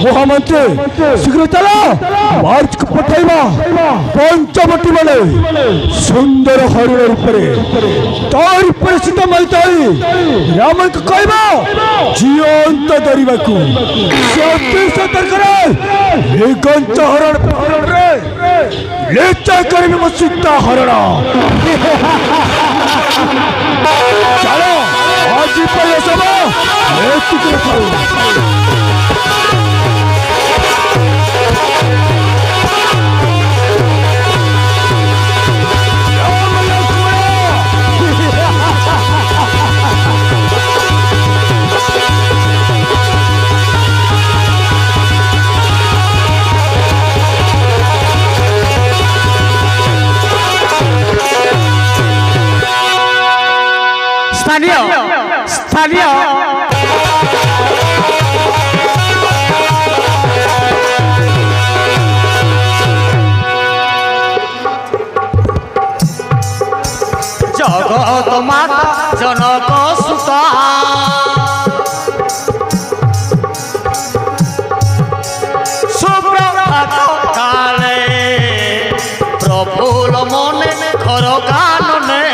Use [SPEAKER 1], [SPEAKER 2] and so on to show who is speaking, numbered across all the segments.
[SPEAKER 1] महामंत्री शीघ्र चलो मार्च को पठाइबा पंचवटी माने सुंदर हरिण रूपरे तार पर सीता माइताई राम को कहबा जीवंत दरिबा को सत्य सतर्क रे ए गंच हरण रे लेचा करबे मो सीता हरण चलो आज पर सब एतिक खाओ
[SPEAKER 2] स्थानीय जगत माता जनक सुता सुप्रभात काले प्रफुल्ल मने खर कानने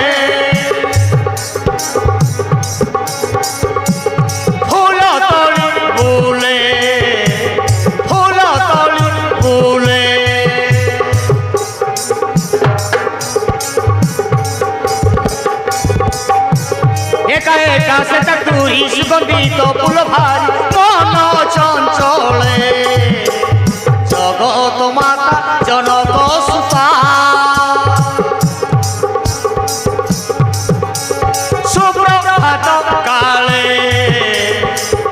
[SPEAKER 2] से तूरी सुगंधित फूल भारी मन चंचले जगत माता जनक सुता सुप्रभात काले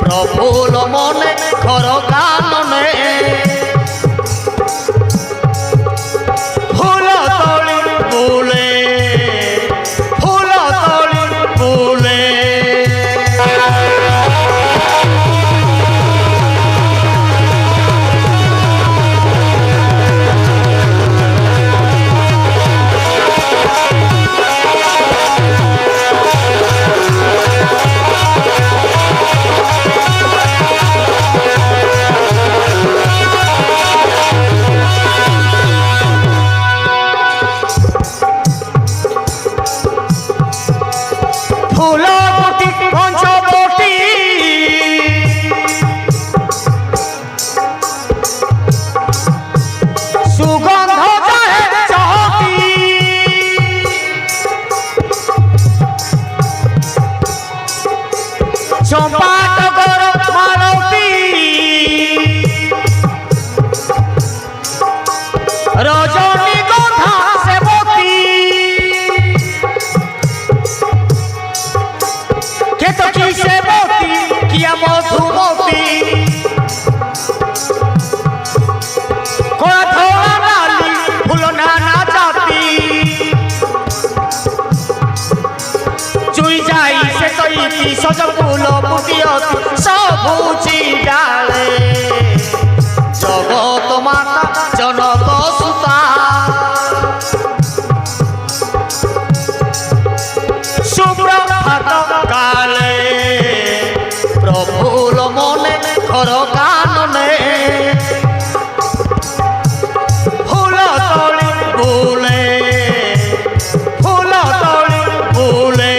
[SPEAKER 2] प्रफुल्ल मने खर कानने फूल तोली बोले फूल तोली बोले सज फूल पुटियती सबुची डाले जगत माता जनक सुता सुप्रभात काले प्रफुल्ल मने खर कानने फूल तोली बोले फूल तोली बोले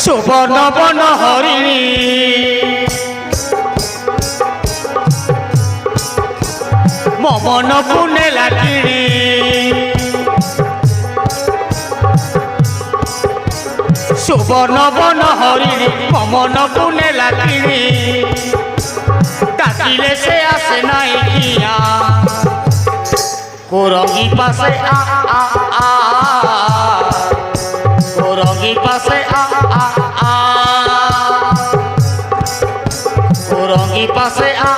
[SPEAKER 2] सुबर्ण बन हरिणी मो मन को नेला किणी সুবর্ণ বন হরিণী মমনকু নেলা কিনি ডাকিলে সে আসে নাই কিয়া কোরঙ্গি পাশে আ কোরঙ্গি পাশে আ কোরঙ্গি পাশে আ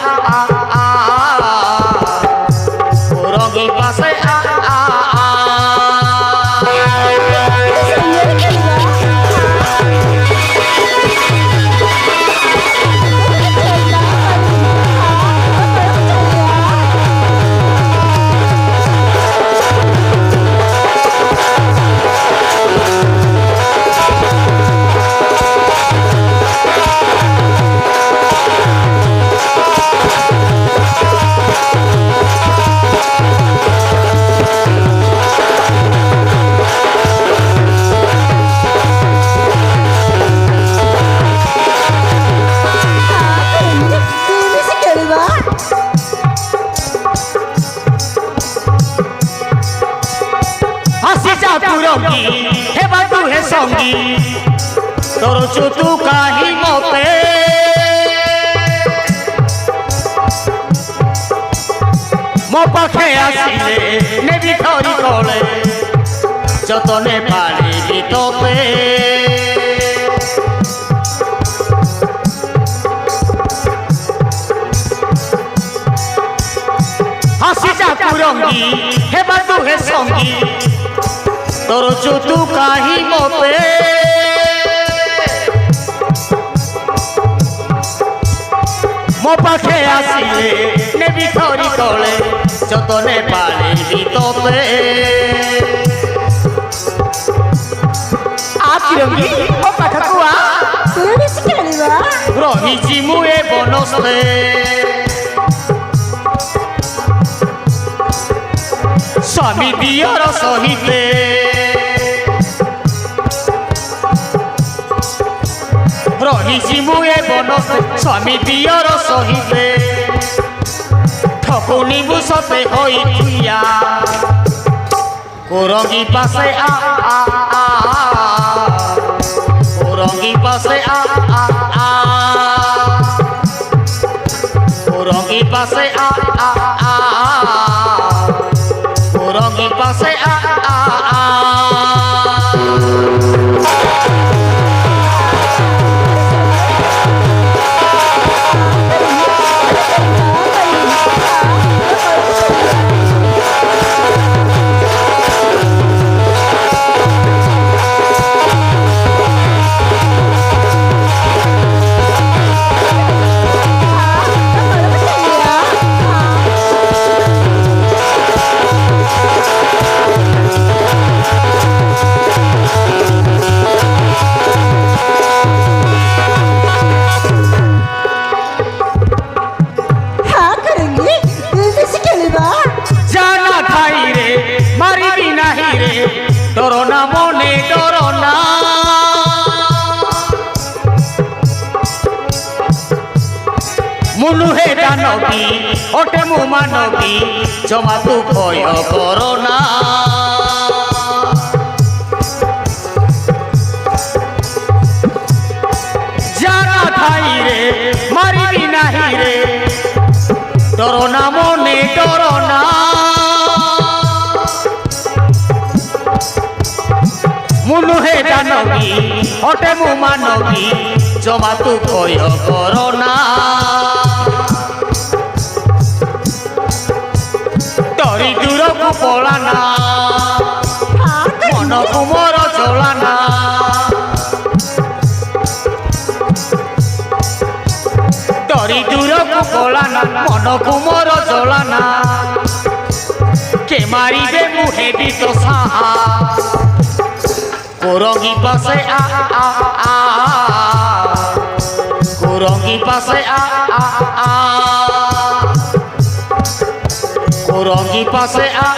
[SPEAKER 2] কোরঙ্গি পাশে আ কুরঙ্গি হেবা দুহে সঙ্গী তোর চুতু কাহি মতে মো পাখে আসিলে নেবি ধরি কলে যতনে পারিবি তোতে হাসি যা কুরঙ্গি হেবা দুহে সঙ্গী তোর চুতু কাহি মতে মো পাখে আসিলে নেবি ধরি কলে যতনে পারিবি তোতে আকিরঙ্গি মো পাখকু আ
[SPEAKER 3] তুই বেশি খেলিবা
[SPEAKER 2] রহিছি মু এ বনস্তে স্বামী দিয়র সহিতে রহিছি মু এ বনস্তে স্বামী দিয়র সহিতে ঠকুনিবু সতে হই থিয়া কোরঙ্গি পাশে আ কোরঙ্গি পাশে আ কোরঙ্গি পাশে আ কোরঙ্গি পাশে আ ডরনা মনে ডরনা মুনুহে দানবী ওটে মু মানবী জমা তু ভয় করনা জানা ঠাই রে মারিবি নাহি রে ডরনা মনে ডরনা মুনুহে দানবী ওটে মু মানবী জমা তু ভয় করনা ডরি দূরকু পলানা মনকু মোর চলানা ডরি দূরকু পলানা মনকু মোর চলানা কে মারিবে মু হেবি তো সাহা কোরঙ্গি পাশে আ কোরঙ্গি পাশে আ কোরঙ্গি পাশে আ